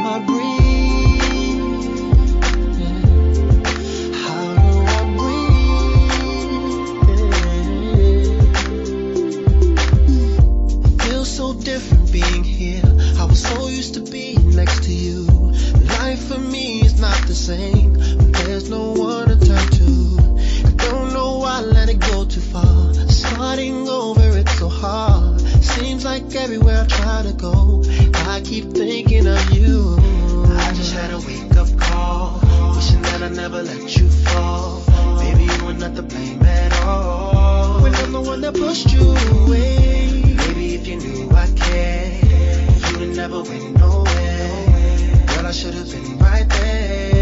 I breathe? How do I breathe? It feels so different being here. I was so used to being next to you. Life for me is not the same when there's no one to turn to. I don't know why I let it go too far. Starting over, it's so hard. Seems like everywhere I try to go, I keep thinking of you. I just had a wake-up call, wishing that I never let you fall. Baby, you were not to blame at all, when I'm the one that pushed you away. Baby, if you knew I cared, you would never went nowhere. Girl, I should have been right there.